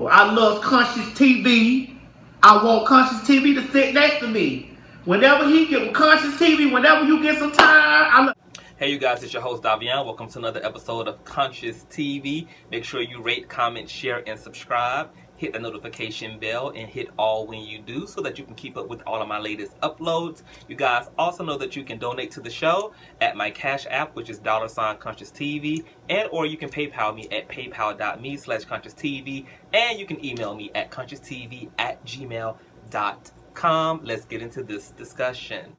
I love Consciouz TV. I want Consciouztv to sit next to me. Whenever he get Consciouztv, whenever you get some time, Hey you guys, it's your host Davian. Welcome to another episode of Consciouztv. Make sure you rate, comment, share, and subscribe. Hit the notification bell and hit all when you do so that you can keep up with all of my latest uploads. You guys also know that you can donate to the show at my Cash App, which is $Consciouztv, and or you can PayPal me at paypal.me/ConsciouzTV, and you can email me at consciouztv@gmail.com. Let's get into this discussion.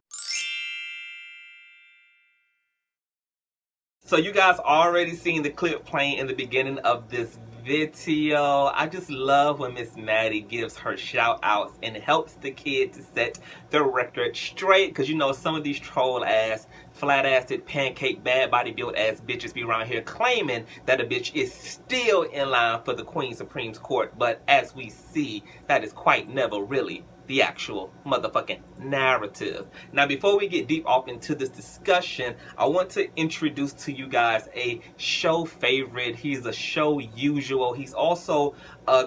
So you guys already seen the clip playing in the beginning of this video. I just love when Miss Maddie gives her shout outs and helps the kid to set the record straight, because you know some of these troll ass, flat assed, pancake, bad body built ass bitches be around here claiming that a bitch is still in line for the Queen Supreme's court, but as we see, that is quite never really the actual motherfucking narrative. Now, before we get deep off into this discussion, I want to introduce to you guys a show favorite. He's a show usual. He's also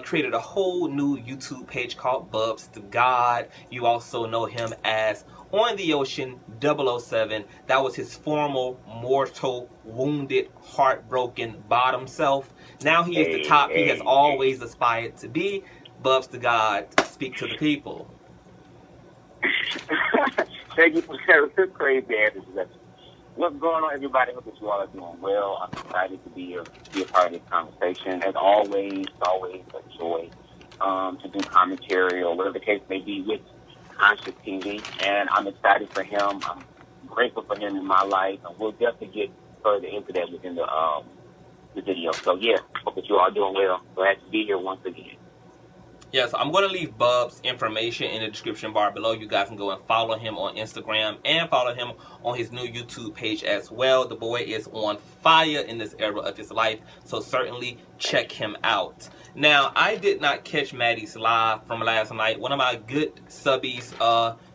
created a whole new YouTube page called Bubs to God. You also know him as On the Ocean 007. That was his former mortal, wounded, heartbroken bottom self. Now he is the top he has always aspired to be. Bubs to God, speak to the people. Thank you for sharing this crazy answers. What's going on, everybody? Hope that you all are doing well. I'm excited to be a part of this conversation. As always a joy to do commentary or whatever the case may be with Consciouztv, and I'm excited for him. I'm grateful for him in my life, and we'll definitely get further into that within the video. So yeah, hope that you all are doing well. Glad to be here once again. Yeah, so I'm going to leave Bub's information in the description bar below. You guys can go and follow him on Instagram and follow him on his new YouTube page as well. The boy is on fire in this era of his life, so certainly check him out. Now, I did not catch Maddie's live from last night. One of my good subbies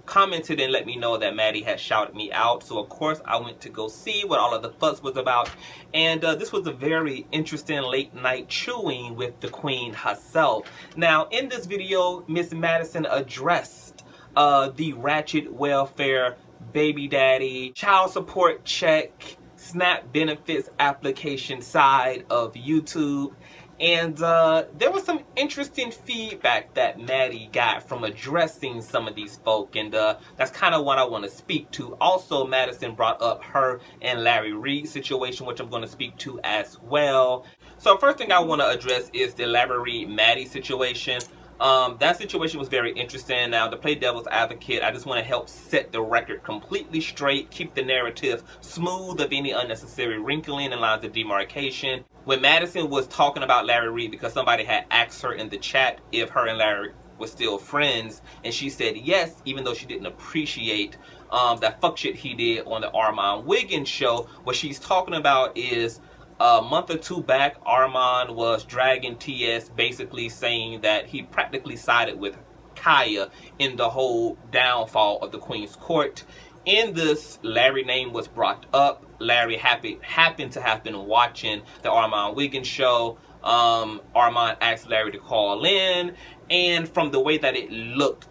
commented and let me know that Maddie had shouted me out. So, of course, I went to go see what all of the fuss was about. And this was a very interesting late night chewing with the Queen herself. Now, in this video, Miss Madison addressed the ratchet welfare, baby daddy, child support check, SNAP benefits application side of YouTube. And there was some interesting feedback that Maddie got from addressing some of these folk, and that's kind of what I want to speak to. Also, Madison brought up her and Larry Reid situation, which I'm going to speak to as well. So first thing I want to address is the Larry Reid Maddie situation. That situation was very interesting. Now, to play devil's advocate, I just want to help set the record completely straight, keep the narrative smooth of any unnecessary wrinkling and lines of demarcation. When Madison was talking about Larry Reid, because somebody had asked her in the chat if her and Larry were still friends, and she said yes, even though she didn't appreciate that fuck shit he did on the Armon Wiggins show. What she's talking about is a month or two back, Armon was dragging TS, basically saying that he practically sided with Kaya in the whole downfall of the Queen's Court. In this, Larry's name was brought up. Larry happened to have been watching the Armon Wiggins show. Armon asked Larry to call in, and from the way that it looked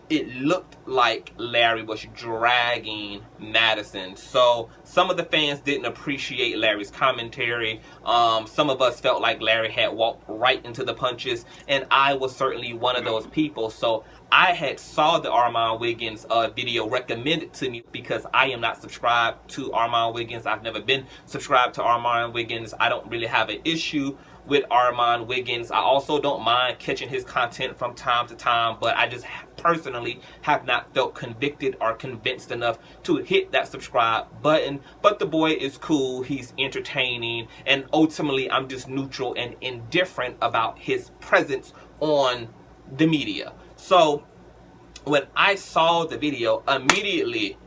like Larry was dragging Madison. So some of the fans didn't appreciate Larry's commentary. Some of us felt like Larry had walked right into the punches, and I was certainly one of those people. So I had saw the Armon Wiggins video recommended to me because I am not subscribed to Armon Wiggins. I've never been subscribed to Armon Wiggins. I don't really have an issue with Armon Wiggins. I also don't mind catching his content from time to time, but I just personally have not felt convicted or convinced enough to hit that subscribe button. But the boy is cool, he's entertaining, and ultimately I'm just neutral and indifferent about his presence on the media. So when I saw the video, immediately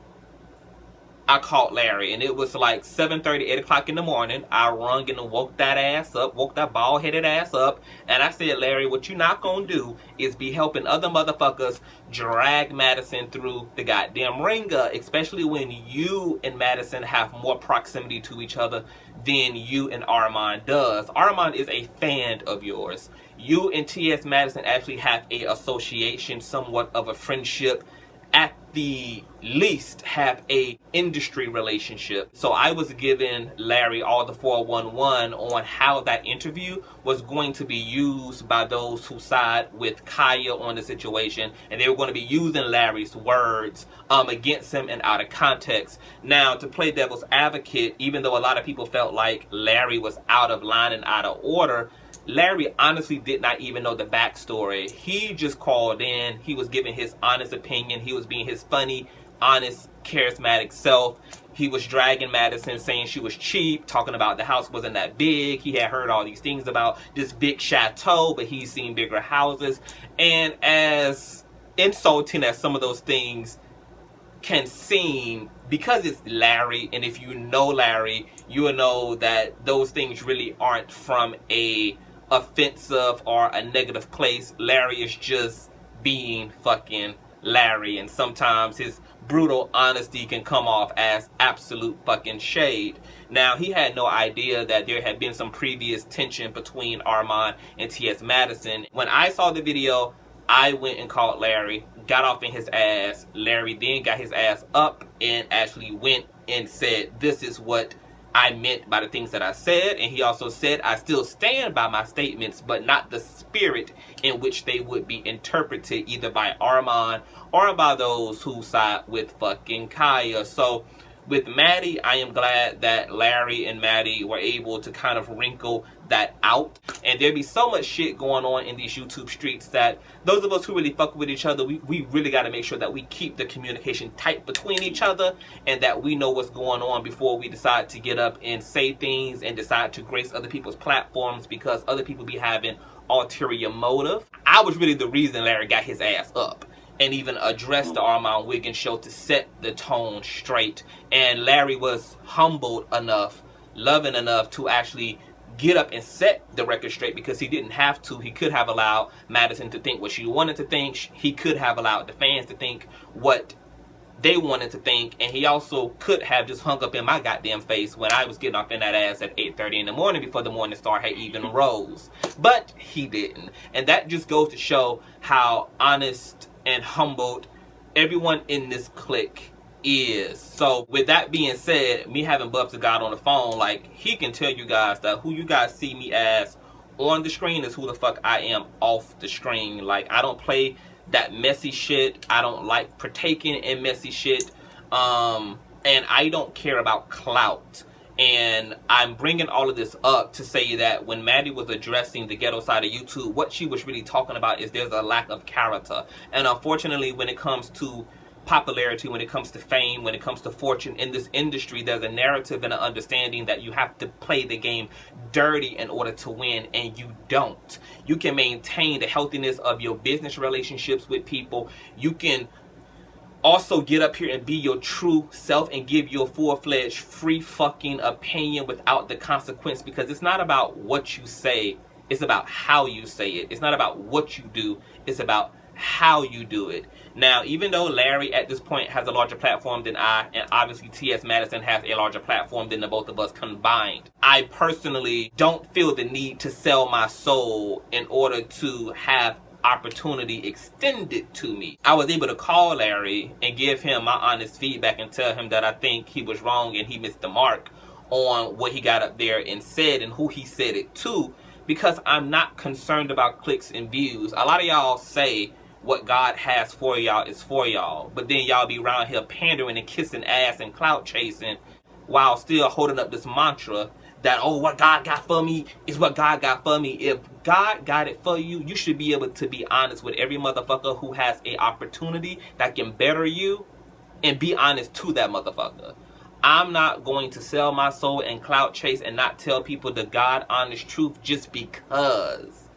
I called Larry, and it was like 7:30, 8 o'clock in the morning. I rung and woke that ass up, woke that bald-headed ass up, and I said, Larry, what you not gonna do is be helping other motherfuckers drag Madison through the goddamn ringer, especially when you and Madison have more proximity to each other than you and Armon does. Armon is a fan of yours. You and T.S. Madison actually have a association, somewhat of a friendship, at the least have a industry relationship. So I was giving Larry all the 411 on how that interview was going to be used by those who side with Kaya on the situation, and they were going to be using Larry's words against him and out of context. Now, to play devil's advocate, even though a lot of people felt like Larry was out of line and out of order, Larry honestly did not even know the backstory. He just called in. He was giving his honest opinion. He was being his funny, honest, charismatic self. He was dragging Madison, saying she was cheap, talking about the house wasn't that big. He had heard all these things about this big chateau, but he's seen bigger houses. And as insulting as some of those things can seem, because it's Larry, and if you know Larry, you will know that those things really aren't from a offensive or a negative place. Larry is just being fucking Larry, and sometimes his brutal honesty can come off as absolute fucking shade. Now, he had no idea that there had been some previous tension between Armon and T.S. Madison. When I saw the video, I went and called Larry, got off in his ass. Larry then got his ass up and actually went and said, this is what I meant by the things that I said. And he also said, I still stand by my statements, but not the spirit in which they would be interpreted either by Armon or by those who side with fucking Kaya. So with Maddie, I am glad that Larry and Maddie were able to kind of wrinkle that out. And there be so much shit going on in these YouTube streets that those of us who really fuck with each other, we really got to make sure that we keep the communication tight between each other, and that we know what's going on before we decide to get up and say things and decide to grace other people's platforms, because other people be having ulterior motive. I was really the reason Larry got his ass up and even addressed the Armon Wiggins show to set the tone straight. And Larry was humbled enough, loving enough to actually get up and set the record straight, because he didn't have to. He could have allowed Madison to think what she wanted to think. He could have allowed the fans to think what they wanted to think. And he also could have just hung up in my goddamn face when I was getting off in that ass at 8:30 in the morning before the morning star had even rose. But he didn't. And that just goes to show how honest and humbled everyone in this clique is. So with that being said, me having Bubs to God on the phone, like, he can tell you guys that who you guys see me as on the screen is who the fuck I am off the screen. Like, I don't play that messy shit. I don't like partaking in messy shit. And I don't care about clout. And I'm bringing all of this up to say that when Maddie was addressing the ghetto side of YouTube, what she was really talking about is there's a lack of character. And unfortunately, when it comes to popularity, when it comes to fame, when it comes to fortune in this industry, there's a narrative and an understanding that you have to play the game dirty in order to win, and you don't. You can maintain the healthiness of your business relationships with people. You can also get up here and be your true self and give your full-fledged free fucking opinion without the consequence, because it's not about what you say, it's about how you say it. It's not about what you do, it's about how you do it. Now, even though Larry at this point has a larger platform than I, and obviously T.S. Madison has a larger platform than the both of us combined, I personally don't feel the need to sell my soul in order to have opportunity extended to me. I was able to call Larry and give him my honest feedback and tell him that I think he was wrong and he missed the mark on what he got up there and said and who he said it to, because I'm not concerned about clicks and views. A lot of y'all say what God has for y'all is for y'all, but then y'all be around here pandering and kissing ass and clout chasing while still holding up this mantra that, oh, what God got for me is what God got for me. If God got it for you, you should be able to be honest with every motherfucker who has a opportunity that can better you, and be honest to that motherfucker. I'm not going to sell my soul and clout chase and not tell people the God honest truth just because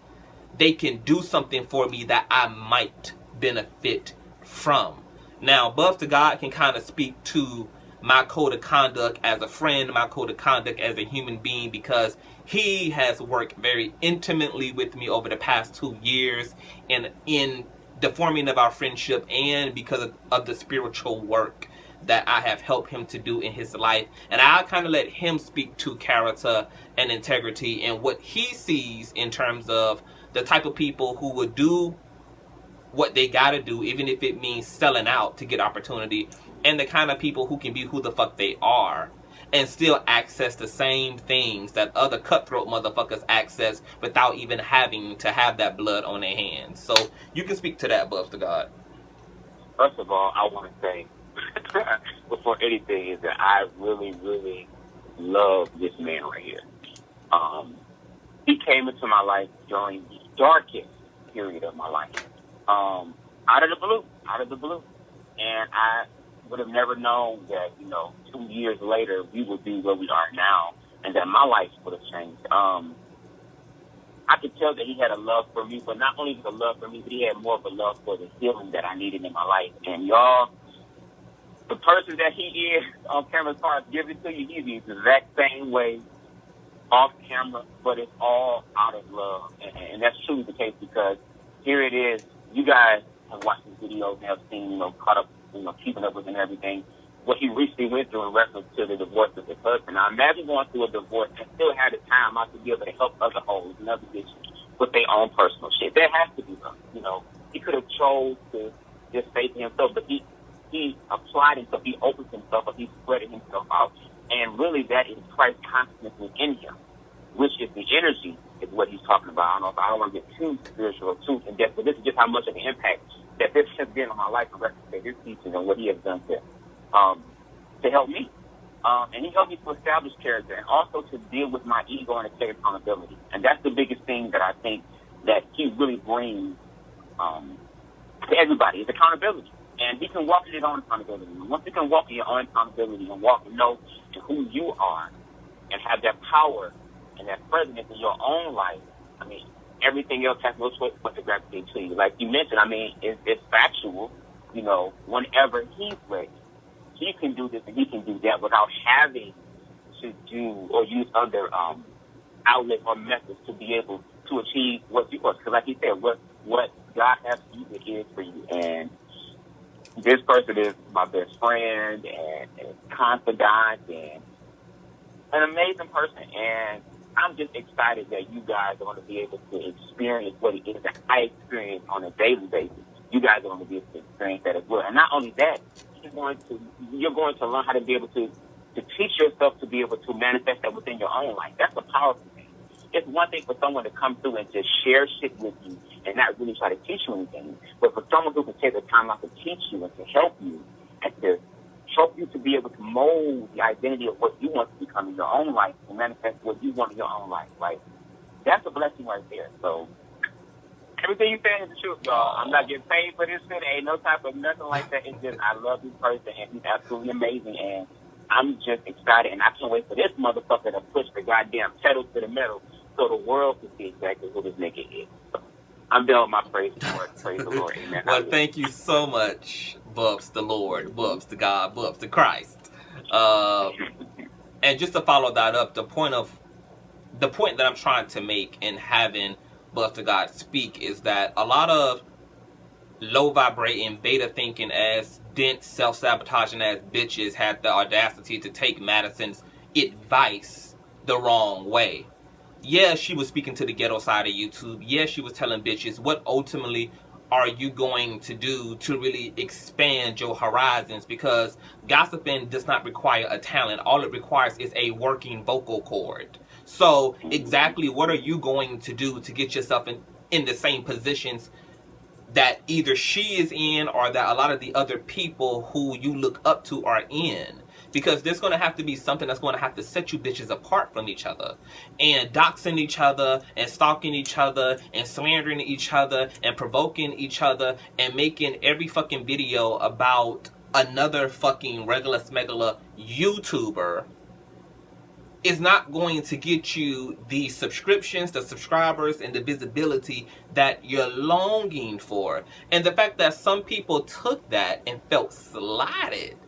they can do something for me that I might benefit from. Now, Bubs to God can kind of speak to my code of conduct as a friend, my code of conduct as a human being, because he has worked very intimately with me over the past 2 years and in the forming of our friendship, and because of the spiritual work that I have helped him to do in his life. And I kind of let him speak to character and integrity and what he sees in terms of the type of people who would do what they gotta do, even if it means selling out to get opportunity, and the kind of people who can be who the fuck they are and still access the same things that other cutthroat motherfuckers access without even having to have that blood on their hands. So you can speak to that, Bubs to God. First of all, I want to say, before anything, is that I really, really love this man right here. He came into my life during the darkest period of my life. Out of the blue. And I would have never known that, 2 years later, we would be where we are now, and that my life would have changed. I could tell that he had a love for me, but not only the love for me, but he had more of a love for the healing that I needed in my life. And y'all, the person that he is on camera, as far as giving to you, he's the exact same way off camera, but it's all out of love. And that's truly the case, because here it is. You guys have watched his videos and have seen, caught up, keeping up with him and everything. What he recently went through in reference to the divorce of his husband. Now, imagine going through a divorce and still had the time out to be able to help other hoes and other bitches with their own personal shit. There has to be love, He could have chose to just stay to himself, but he applied himself, he opened himself up, he spreaded himself out. And really, that is Christ consciousness within him, which is the energy, is what he's talking about. I don't want to get too spiritual or too in depth, but this is just how much of an impact that this has been on my life in reference to his teaching and what he has done to help me. And he helped me to establish character and also to deal with my ego and take accountability. And that's the biggest thing that I think that he really brings to everybody, is accountability. And he can walk in his own accountability. And once you can walk in your own accountability and walk and know who you are and have that power and that presence in your own life, everything else has no choice but to gravitate to you. Like you mentioned, it's factual, whenever he's ready. He can do this and he can do that without having to do or use other outlets or methods to be able to achieve what you want. Because like he said, what God has for you, it is for you. And this person is my best friend and confidant and an amazing person. And I'm just excited that you guys are going to be able to experience what it is that I experience on a daily basis. You guys are going to be able to experience that as well. And not only that, you're going to learn how to be able to teach yourself to be able to manifest that within your own life. That's a powerful thing. It's one thing for someone to come through and just share shit with you and not really try to teach you anything. But for someone who can take the time out to teach you and to help you and to help you to be able to mold the identity of what you want to become in your own life and manifest what you want in your own life. Like, that's a blessing right there. So everything you saying is the truth, y'all. I'm not getting paid for this shit. Ain't no type of nothing like that. It's just I love this person and he's absolutely amazing. And I'm just excited and I can't wait for this motherfucker to push the goddamn pedal to the metal so the world can see exactly who this nigga is. So I'm done with my praise the Lord. Praise the Lord. Amen. Well, thank you so much, Bubs the Lord, Bubs to God, Bubs to Christ. And just to follow that up, the point that I'm trying to make in having Bubs to God speak is that a lot of low vibrating, beta thinking ass, dense, self-sabotaging ass bitches had the audacity to take Madison's advice the wrong way. Yeah, she was speaking to the ghetto side of YouTube. Yeah, she was telling bitches, what ultimately are you going to do to really expand your horizons? Because gossiping does not require a talent. All it requires is a working vocal cord. So exactly what are you going to do to get yourself in the same positions that either she is in or that a lot of the other people who you look up to are in? Because there's going to have to be something that's going to have to set you bitches apart from each other. And doxing each other and stalking each other and slandering each other and provoking each other and making every fucking video about another fucking regular smegular YouTuber is not going to get you the subscriptions, the subscribers, and the visibility that you're longing for. And the fact that some people took that and felt slighted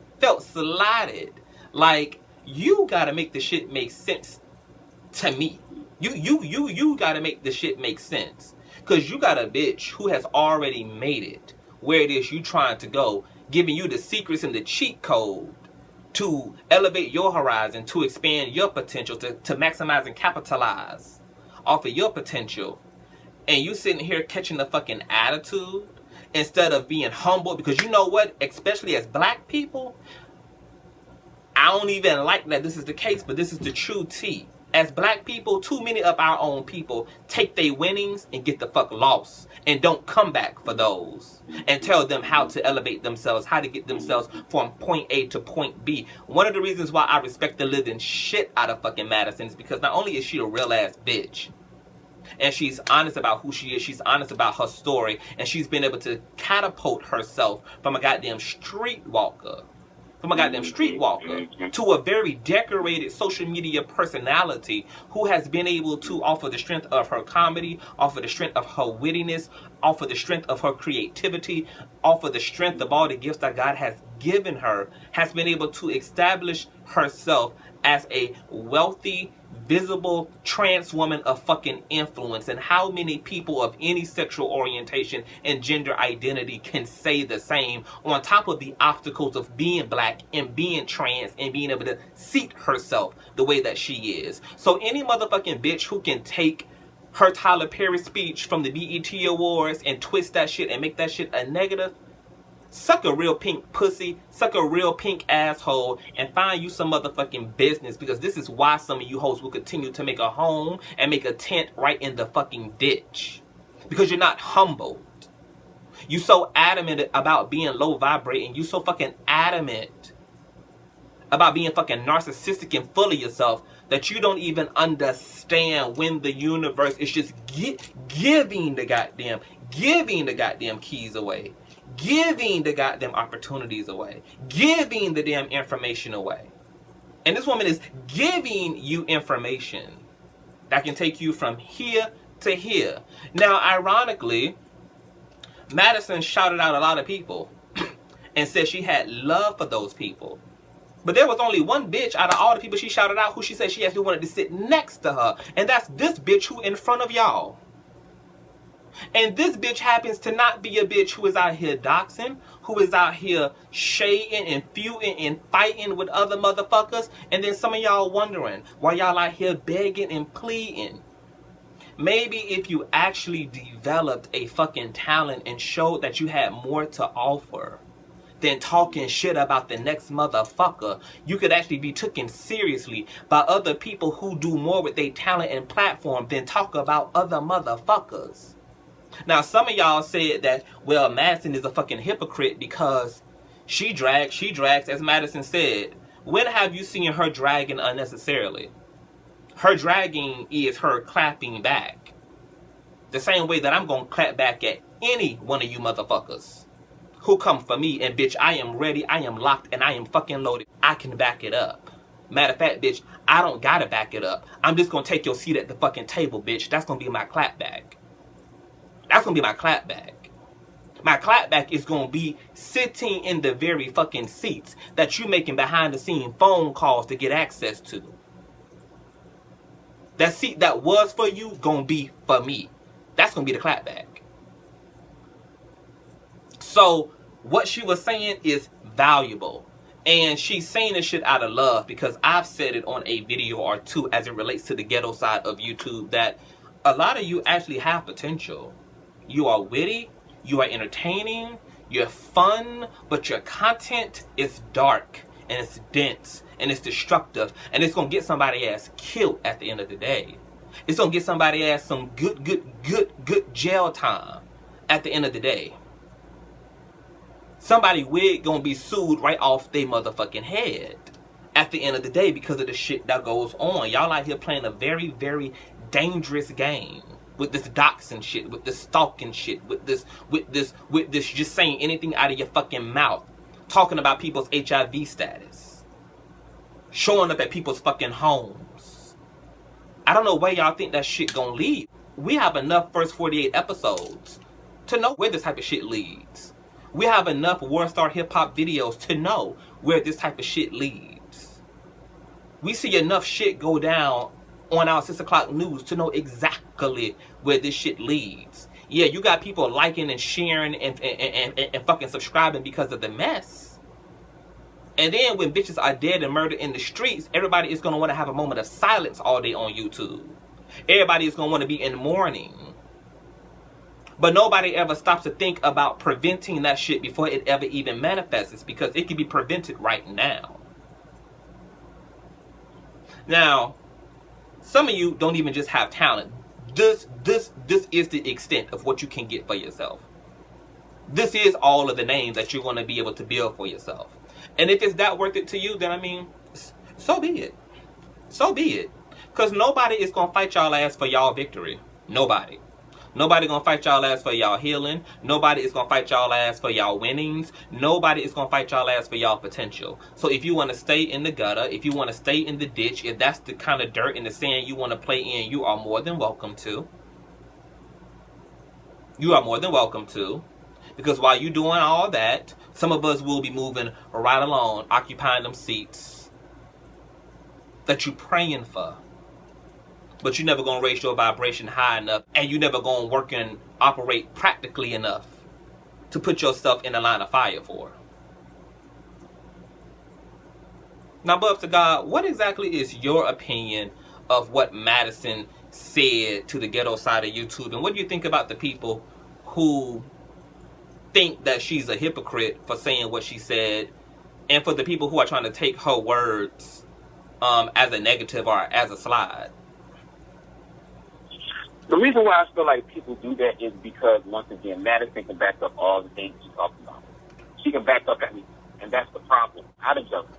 Like, you gotta make the shit make sense to me. You gotta make the shit make sense. Cause you got a bitch who has already made it where it is you trying to go, giving you the secrets and the cheat code to elevate your horizon, to expand your potential, to maximize and capitalize off of your potential. And you sitting here catching the fucking attitude instead of being humble. Because you know what? Especially as black people, I don't even like that this is the case, but this is the true tea. As black people, too many of our own people take their winnings and get the fuck lost and don't come back for those and tell them how to elevate themselves, how to get themselves from point A to point B. One of the reasons why I respect the living shit out of fucking Madison is because not only is she a real ass bitch, and she's honest about who she is, she's honest about her story, and she's been able to catapult herself from a goddamn streetwalker to a very decorated social media personality who has been able to offer the strength of her comedy, offer the strength of her wittiness, offer the strength of her creativity, offer the strength of all the gifts that God has given her, has been able to establish herself as a wealthy, visible trans woman of fucking influence. And how many people of any sexual orientation and gender identity can say the same, on top of the obstacles of being black and being trans and being able to seat herself the way that she is? So any motherfucking bitch who can take her Tyler Perry speech from the BET Awards and twist that shit and make that shit a negative, suck a real pink pussy, suck a real pink asshole, and find you some motherfucking business. Because this is why some of you hoes will continue to make a home and make a tent right in the fucking ditch. Because you're not humbled. You so adamant about being low vibrating. You so fucking adamant about being fucking narcissistic and full of yourself that you don't even understand when the universe is just giving the goddamn keys away. Giving the goddamn opportunities away. Giving the damn information away. And this woman is giving you information that can take you from here to here. Now, ironically, Madison shouted out a lot of people and said she had love for those people. But there was only one bitch out of all the people she shouted out who she said she actually wanted to sit next to her. And that's this bitch who in front of y'all. And this bitch happens to not be a bitch who is out here doxing, who is out here shading and feuding and fighting with other motherfuckers. And then some of y'all wondering why y'all out here begging and pleading. Maybe if you actually developed a fucking talent and showed that you had more to offer than talking shit about the next motherfucker, you could actually be taken seriously by other people who do more with their talent and platform than talk about other motherfuckers. Now, some of y'all said that, well, Madison is a fucking hypocrite because she drags, as Madison said. When have you seen her dragging unnecessarily? Her dragging is her clapping back. The same way that I'm going to clap back at any one of you motherfuckers who come for me. And bitch, I am ready, I am locked, and I am fucking loaded. I can back it up. Matter of fact, bitch, I don't gotta back it up. I'm just going to take your seat at the fucking table, bitch. That's going to be my clap back. That's going to be my clapback. My clapback is going to be sitting in the very fucking seats that you making behind the scene phone calls to get access to. That seat that was for you going to be for me. That's going to be the clapback. So what she was saying is valuable. And she's saying this shit out of love because I've said it on a video or two as it relates to the ghetto side of YouTube that a lot of you actually have potential. You are witty, you are entertaining, you're fun, but your content is dark and it's dense and it's destructive and it's gonna get somebody ass killed at the end of the day. It's gonna get somebody ass some good jail time at the end of the day. Somebody wig gonna be sued right off their motherfucking head at the end of the day because of the shit that goes on. Y'all out here playing a very, very dangerous game. With this doxing shit, with this stalking shit, with this just saying anything out of your fucking mouth. Talking about people's HIV status. Showing up at people's fucking homes. I don't know where y'all think that shit gonna lead. We have enough first 48 episodes to know where this type of shit leads. We have enough War Star hip hop videos to know where this type of shit leads. We see enough shit go down on our 6 o'clock news to know exactly where this shit leads. Yeah, you got people liking and sharing and fucking subscribing because of the mess. And then when bitches are dead and murdered in the streets, everybody is going to want to have a moment of silence all day on YouTube. Everybody is going to want to be in mourning. But nobody ever stops to think about preventing that shit before it ever even manifests, because it can be prevented right now. Now, some of you don't even just have talent. This is the extent of what you can get for yourself. This is all of the names that you're going to be able to build for yourself. And if it's that worth it to you, then I mean, so be it. So be it. Because nobody is going to fight y'all ass for y'all victory. Nobody. Nobody gonna fight y'all ass for y'all healing. Nobody is gonna fight y'all ass for y'all winnings. Nobody is gonna fight y'all ass for y'all potential. So if you want to stay in the gutter, if you want to stay in the ditch, if that's the kind of dirt in the sand you want to play in, you are more than welcome to. You are more than welcome to. Because while you doing all that, some of us will be moving right along, occupying them seats that you praying for. But you're never going to raise your vibration high enough, and you're never going to work and operate practically enough to put yourself in the line of fire for. Now, Bubs to God, what exactly is your opinion of what Madison said to the ghetto side of YouTube? And what do you think about the people who think that she's a hypocrite for saying what she said, and for the people who are trying to take her words as a negative or as a slide? The reason why I feel like people do that is because, once again, Madison can back up all the things she's talking about. She can back up everything, and that's the problem. Out of jealousy.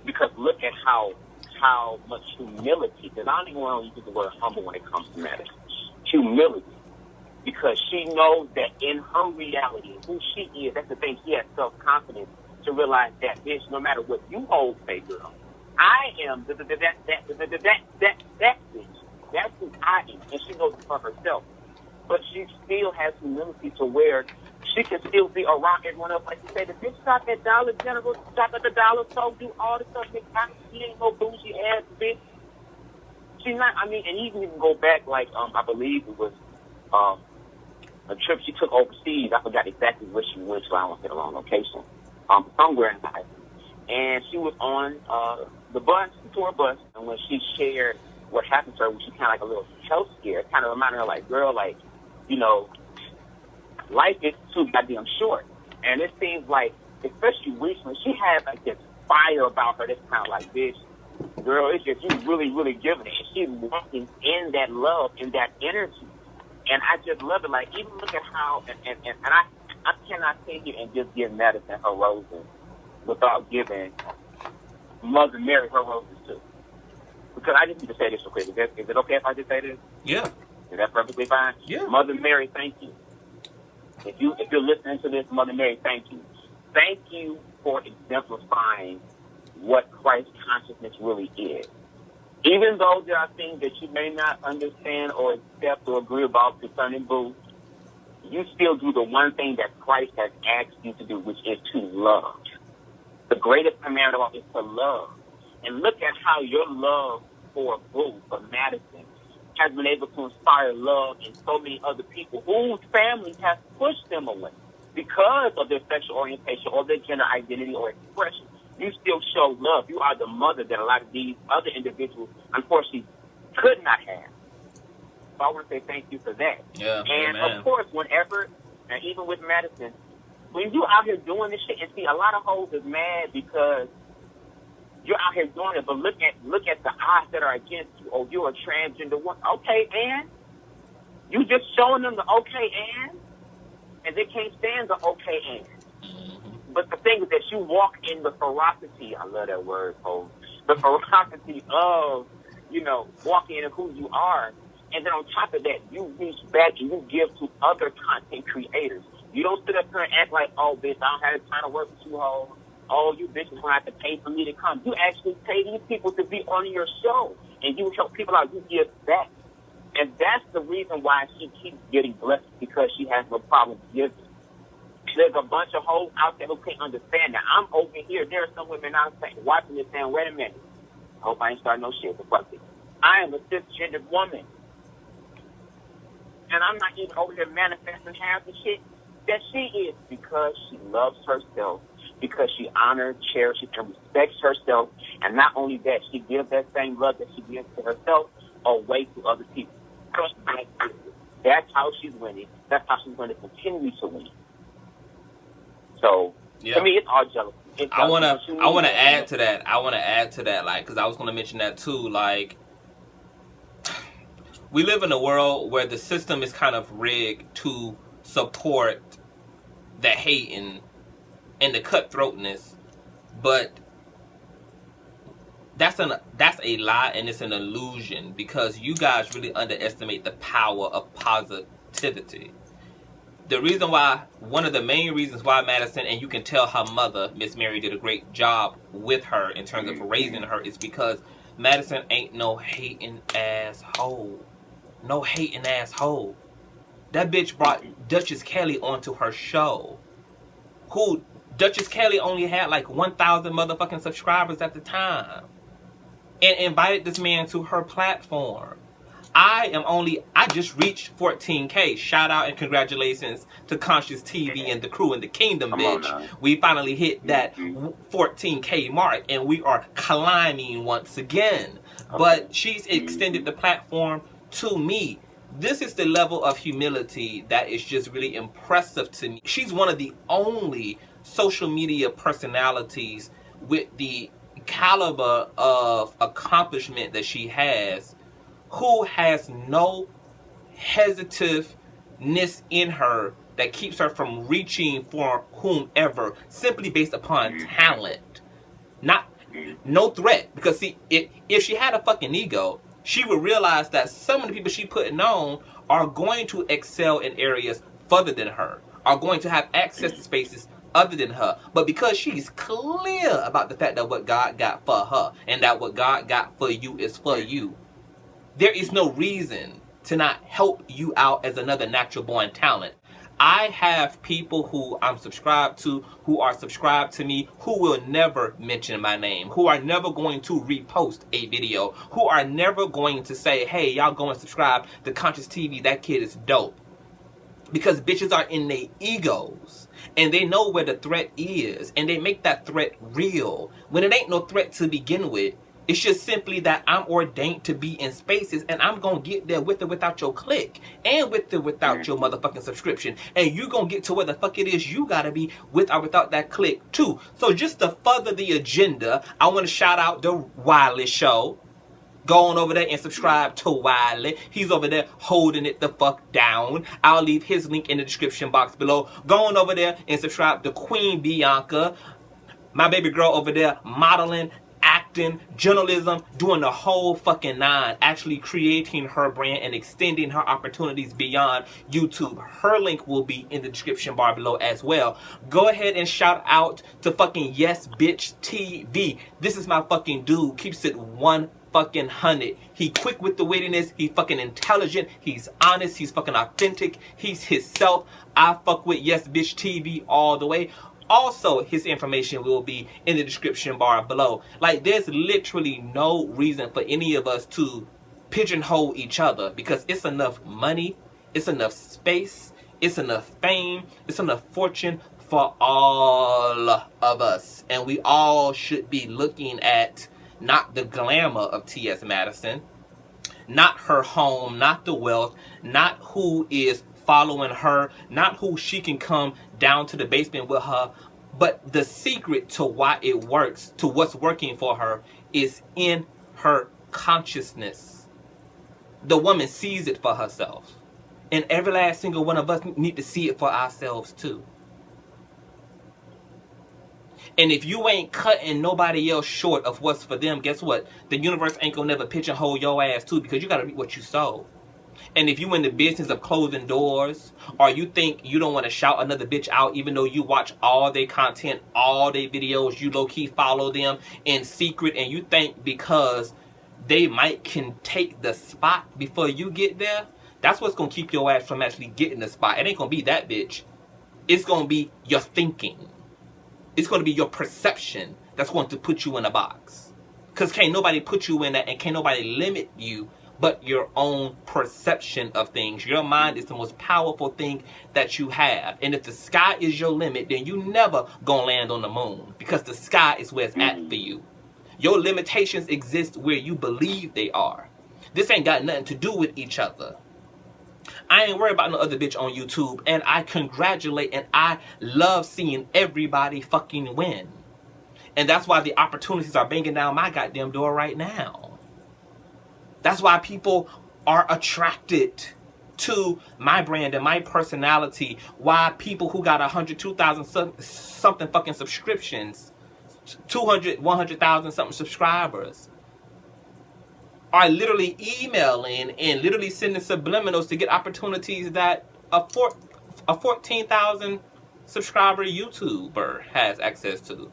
Because look at how much humility, because I don't even want to use the word humble when it comes to Madison. Humility. Because she knows that in her reality, who she is, that's the thing, she has self-confidence to realize that, bitch, no matter what you hold, say, girl, I am that bitch. That's who I am, and she knows it for herself. But she still has humility to where she can still be around everyone else. Like you say, the bitch stop at Dollar General, stop at the Dollar Store, do all the stuff. She ain't no bougie ass bitch. She's not. I mean, and even if you go back, like I believe it was a trip she took overseas. I forgot exactly where she went, so I don't want to get the wrong location. Somewhere in the house, and she was on the bus, the tour bus, and when she shared what happened to her, when she kind of like a little health scare, kind of reminded her, like, girl, like, you know, life is too goddamn short. And it seems like, especially recently, she had like this fire about her that's kind of like, bitch, girl, it's just you really, really giving it. And she's walking in that love, in that energy. And I just love it. Like, even look at how, and I cannot sit here and just give Madison her roses without giving Mother Mary her roses too. Because I just need to say this real quick. Is it okay if I just say this? Yeah. Is that perfectly fine? Yeah. Mother Mary, thank you. If you're listening to this, Mother Mary, thank you. Thank you for exemplifying what Christ consciousness really is. Even though there are things that you may not understand or accept or agree about concerning boo, you still do the one thing that Christ has asked you to do, which is to love. The greatest command of all is to love. And look at how your love for Boo, for Madison, has been able to inspire love in so many other people whose families have pushed them away because of their sexual orientation or their gender identity or expression. You still show love. You are the mother that a lot of these other individuals, unfortunately, could not have. So I want to say thank you for that. Yeah, and, amen. Of course, whenever, and even with Madison, when you out here doing this shit, and see, a lot of hoes is mad because you're out here doing it, but look at the odds that are against you. Oh, you're a transgender woman. Okay, and? You just showing them the okay and they can't stand the okay and. But the thing is that you walk in the ferocity, I love that word, oh, the ferocity of, you know, walking in who you are. And then on top of that, you reach back and you give to other content creators. You don't sit up here and act like, oh, bitch, I don't have time to work with you hoes. Oh, you bitches going to have to pay for me to come. You actually pay these people to be on your show. And you help people out. You give back. And that's the reason why she keeps getting blessed, because she has no problem giving. There's a bunch of hoes out there who can't understand that. I'm over here. There are some women out there watching this saying, wait a minute. I hope I ain't starting no shit. But fuck it. I am a cisgendered woman. And I'm not even over here manifesting half the shit that she is, because she loves herself, because she honors, cherishes, and respects herself. And not only that, she gives that same love that she gives to herself away to other people. That's how she's winning. That's how she's going to continue to win. So, to me, it's all jealousy. I wanna add to that. Like, because I was gonna mention that too. Like, we live in a world where the system is kind of rigged to support the hating and the cutthroatness, but that's a lie, and it's an illusion, because you guys really underestimate the power of positivity. The reason why, one of the main reasons why Madison, and you can tell her mother, Miss Mary, did a great job with her in terms of raising her, is because Madison ain't no hating asshole. No hating asshole. That bitch brought Duchess Kelly onto her show. Who, Duchess Kelly only had like 1,000 motherfucking subscribers at the time. And invited this man to her platform. I just reached 14K. Shout out and congratulations to Consciouztv and the crew and the kingdom, bitch. We finally hit that 14K mark, and we are climbing once again. But she's extended the platform to me. This is the level of humility that is just really impressive to me. She's one of the only social media personalities with the caliber of accomplishment that she has, who has no hesitativeness in her that keeps her from reaching for whomever simply based upon talent. No threat. Because see, if she had a fucking ego, she would realize that some of the people she putting on are going to excel in areas further than her, are going to have access to spaces other than her. But because she's clear about the fact that what God got for her and that what God got for you is for you, there is no reason to not help you out as another natural born talent. I have people who I'm subscribed to, who are subscribed to me, who will never mention my name, who are never going to repost a video, who are never going to say, hey, y'all go and subscribe to Consciouztv, that kid is dope. Because bitches are in their egos, and they know where the threat is, and they make that threat real, when it ain't no threat to begin with. It's just simply that I'm ordained to be in spaces, and I'm going to get there with or without your click, and with or without your motherfucking subscription. And you going to get to where the fuck it is you got to be with or without that click too. So just to further the agenda, I want to shout out the Wiley Show. Go on over there and subscribe to Wiley. He's over there holding it the fuck down. I'll leave his link in the description box below. Go on over there and subscribe to Queen Bianca. My baby girl over there modeling, acting, journalism, doing the whole fucking nine, actually creating her brand and extending her opportunities beyond YouTube. Her link will be in the description bar below as well. Go ahead and shout out to fucking Yes Bitch TV. This is my fucking dude. Keeps it 100. He quick with the wittiness. He fucking intelligent. He's honest. He's fucking authentic. He's himself. I fuck with Yes Bitch TV all the way. Also, his information will be in the description bar below. Like, there's literally no reason for any of us to pigeonhole each other, because it's enough money, it's enough space, it's enough fame, it's enough fortune for all of us. And we all should be looking at not the glamour of T.S. Madison, not her home, not the wealth, not who is following her, not who she can come down to the basement with her, but the secret to why it works, to what's working for her, is in her consciousness. The woman sees it for herself, and every last single one of us need to see it for ourselves too. And if you ain't cutting nobody else short of what's for them, guess what? The universe ain't gonna never pigeonhole your ass too, because you gotta reap what you sow. And if you in the business of closing doors, or you think you don't want to shout another bitch out even though you watch all their content, all their videos, you low-key follow them in secret, and you think because they might can take the spot before you get there, that's what's going to keep your ass from actually getting the spot. It ain't going to be that bitch. It's going to be your thinking. It's going to be your perception that's going to put you in a box. Because can't nobody put you in that, and can't nobody limit you but your own perception of things. Your mind is the most powerful thing that you have. And if the sky is your limit, then you never gonna land on the moon, because the sky is where it's at for you. Your limitations exist where you believe they are. This ain't got nothing to do with each other. I ain't worried about no other bitch on YouTube, and I congratulate and I love seeing everybody fucking win. And that's why the opportunities are banging down my goddamn door right now. That's why people are attracted to my brand and my personality. Why people who got 100, 2,000 something fucking subscriptions, 200, 100,000 something subscribers, are literally emailing and literally sending subliminals to get opportunities that a 14,000 subscriber YouTuber has access to.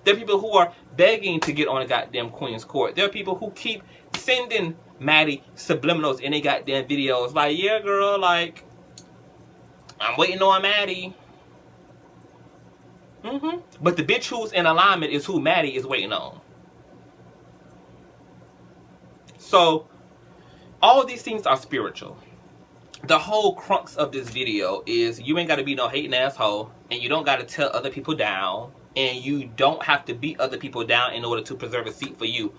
There are people who are begging to get on a goddamn Queen's Court. There are people who keep sending Maddie subliminals in their goddamn videos. Like, yeah, girl, like, I'm waiting on Maddie. But the bitch who's in alignment is who Maddie is waiting on. So, all of these things are spiritual. The whole crux of this video is you ain't got to be no hating asshole, and you don't got to tear other people down, and you don't have to beat other people down in order to preserve a seat for you.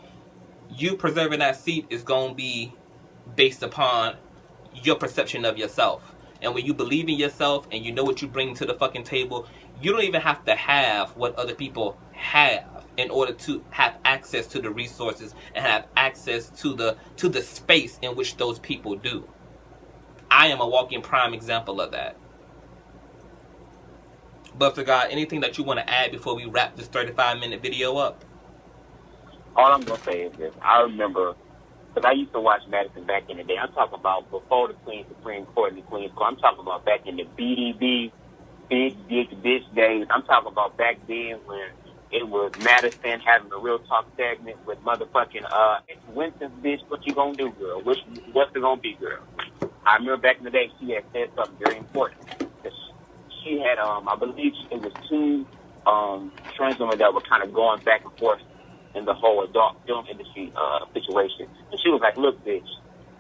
You preserving that seat is going to be based upon your perception of yourself. And when you believe in yourself and you know what you bring to the fucking table, you don't even have to have what other people have in order to have access to the resources and have access to the space in which those people do. I am a walking prime example of that. But for God, anything that you want to add before we wrap this 35-minute video up? All I'm going to say is this. I remember, because I used to watch Madison back in the day. I'm talking about before the Queen Supreme Court and the Queen's Court. I'm talking about back in the BDB, Big Dick Bitch days. I'm talking about back then when it was Madison having a real talk segment with motherfucking, it's Winston's bitch, what you gonna do, girl? What's it gonna be, girl? I remember back in the day she had said something very important. She had, I believe it was two trans women that were kind of going back and forth in the whole adult film industry situation. And she was like, look, bitch,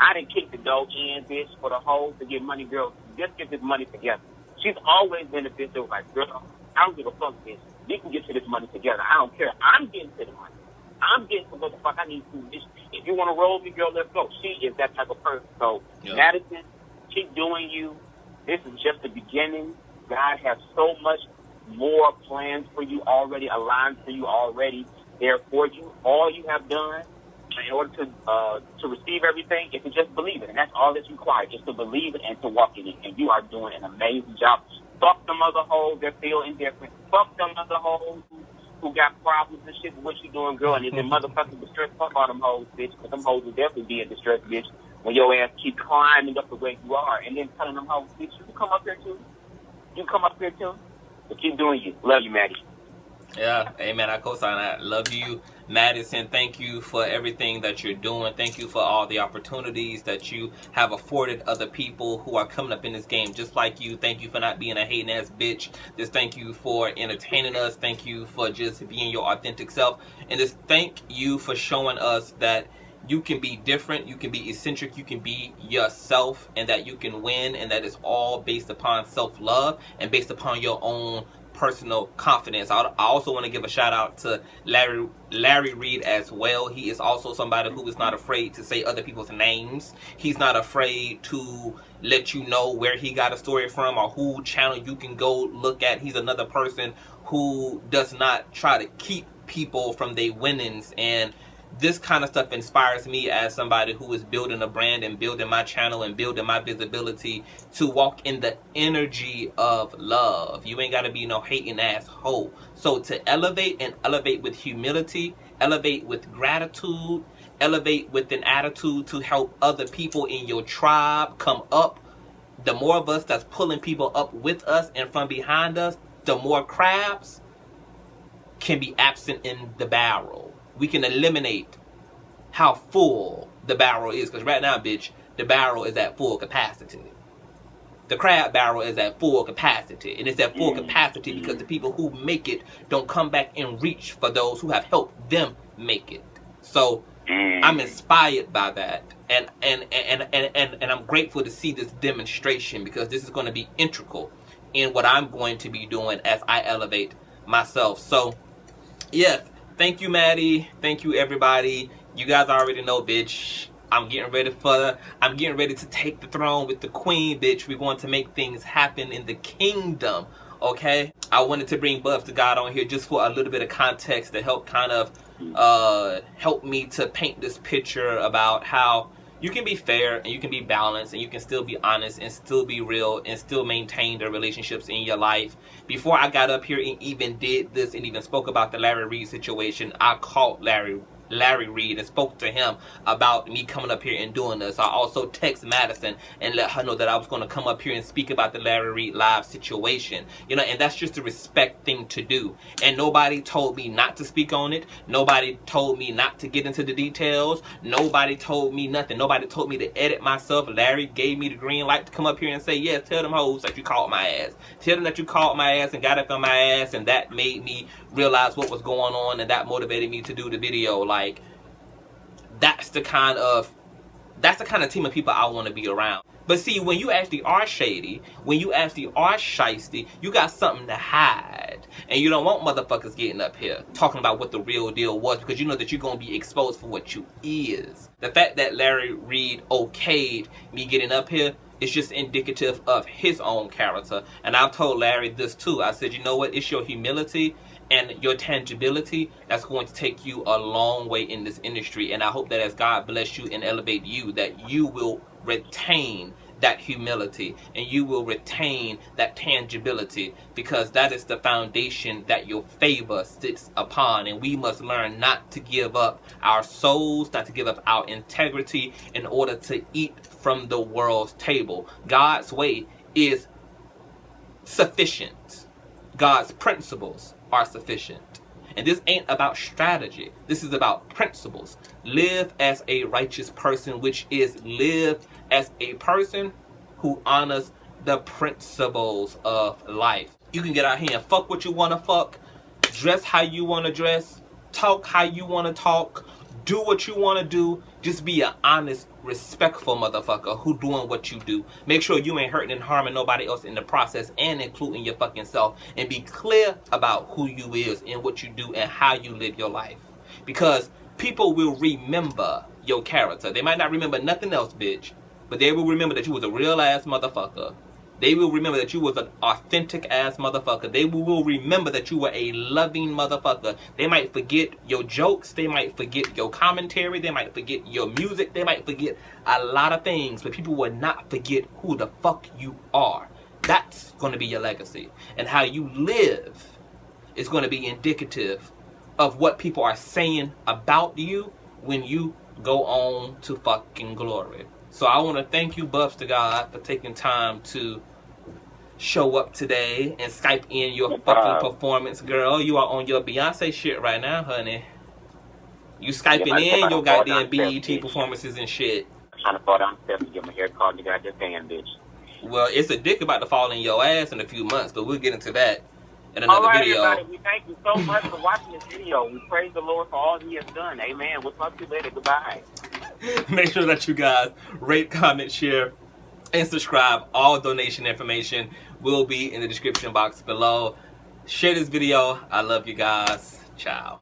I didn't kick the dough in, bitch, for the hoes to get money, girl. Just get this money together. She's always been a bitch that was like, girl, I don't give a fuck, bitch. We can get to this money together. I don't care. I'm getting to the money. I'm getting to what the fuck I need to, bitch. If you want to roll me, girl, let's go. She is that type of person. So, Madison, keep doing you. This is just the beginning. God has so much more plans for you already, aligned for you already, there for you. All you have done in order to receive everything is to just believe it. And that's all that's required, just to believe it and to walk in it. And you are doing an amazing job. Fuck them other hoes that feel indifferent. Fuck them other hoes who got problems and shit with what you doing, girl. And if them motherfucking distress, fuck all them hoes, bitch. Because them hoes will definitely be in distress, bitch, when your ass keep climbing up the way you are. And then telling them hoes, bitch, you can come up here too. You come up here too. But keep doing you. Love you, Maddie. Yeah, amen. I co-sign that. Love you, Madison. Thank you for everything that you're doing. Thank you for all the opportunities that you have afforded other people who are coming up in this game just like you. Thank you for not being a hating ass bitch. Just thank you for entertaining us. Thank you for just being your authentic self. And just thank you for showing us that you can be different, you can be eccentric, you can be yourself, and that you can win, and that is all based upon self-love and based upon your own personal confidence. I also want to give a shout out to Larry Reid as well. He is also somebody who is not afraid to say other people's names. He's not afraid to let you know where he got a story from or who channel you can go look at. He's another person who does not try to keep people from their winnings, and this kind of stuff inspires me as somebody who is building a brand and building my channel and building my visibility to walk in the energy of love. You ain't got to be no hating asshole. So to elevate, and elevate with humility, elevate with gratitude, elevate with an attitude to help other people in your tribe come up. The more of us that's pulling people up with us and from behind us, the more crabs can be absent in the barrel. We can eliminate how full the barrel is. Because right now, bitch, the barrel is at full capacity. the crab barrel is at full capacity. And it's at full capacity because the people who make it don't come back and reach for those who have helped them make it. So I'm inspired by that. And I'm grateful to see this demonstration, because this is going to be integral in what I'm going to be doing as I elevate myself. So, yeah, thank you, Maddie. Thank you, everybody. You guys already know, bitch. I'm getting ready to take the throne with the queen, bitch. We're going to make things happen in the kingdom, okay? I wanted to bring Bubs to God on here just for a little bit of context to help kind of help me to paint this picture about how you can be fair and you can be balanced and you can still be honest and still be real and still maintain the relationships in your life. Before I got up here and even did this and even spoke about the Larry Reid situation, I called Larry Reid and spoke to him about me coming up here and doing this. I also text Madison and let her know that I was going to come up here and speak about the Larry Reid live situation. You know, and that's just a respect thing to do. And nobody told me not to speak on it. Nobody told me not to get into the details. Nobody told me nothing. Nobody told me to edit myself. Larry gave me the green light to come up here and say, yes, tell them hoes that you called my ass. Tell them that you called my ass and got up on my ass, and that made me realize what was going on, and that motivated me to do the video. Like, that's the kind of team of people I want to be around. But see, when you actually are shady, when you actually are shiesty, you got something to hide. And you don't want motherfuckers getting up here talking about what the real deal was, because you know that you're going to be exposed for what you is. The fact that Larry Reid okayed me getting up here is just indicative of his own character. And I've told Larry this too. I said, you know what? It's your humility and your tangibility that's going to take you a long way in this industry. And I hope that as God bless you and elevate you, that you will retain that humility and you will retain that tangibility, because that is the foundation that your favor sits upon. And we must learn not to give up our souls, not to give up our integrity in order to eat from the world's table. God's way is sufficient. God's principles are sufficient. And this ain't about strategy. This is about principles. Live as a righteous person, which is live as a person who honors the principles of life. You can get out here and fuck what you want to fuck, dress how you want to dress, talk how you want to talk, do what you want to do. Just be an honest, respectful motherfucker who doing what you do. Make sure you ain't hurting and harming nobody else in the process, and including your fucking self. And be clear about who you is and what you do and how you live your life. Because people will remember your character. They might not remember nothing else, bitch, but they will remember that you was a real ass motherfucker. They will remember that you was an authentic ass motherfucker. They will remember that you were a loving motherfucker. They might forget your jokes. They might forget your commentary. They might forget your music. They might forget a lot of things. But people will not forget who the fuck you are. That's going to be your legacy. And how you live is going to be indicative of what people are saying about you when you go on to fucking glory. So I want to thank you, Bubs to God, for taking time to show up today and Skype in your fucking performance, girl. You are on your Beyonce shit right now, honey. You Skyping in your goddamn BET performances and shit. I'm trying to fall down steps to get my hair caught. You got your fan, bitch. Well, it's a dick about to fall in your ass in a few months, but we'll get into that in another video. All right, everybody, we thank you so much for watching this video. We praise the Lord for all He has done. Amen. We'll talk to you later. Goodbye. Make sure that you guys rate, comment, share, and subscribe. All donation information will be in the description box below. Share this video. I love you guys. Ciao.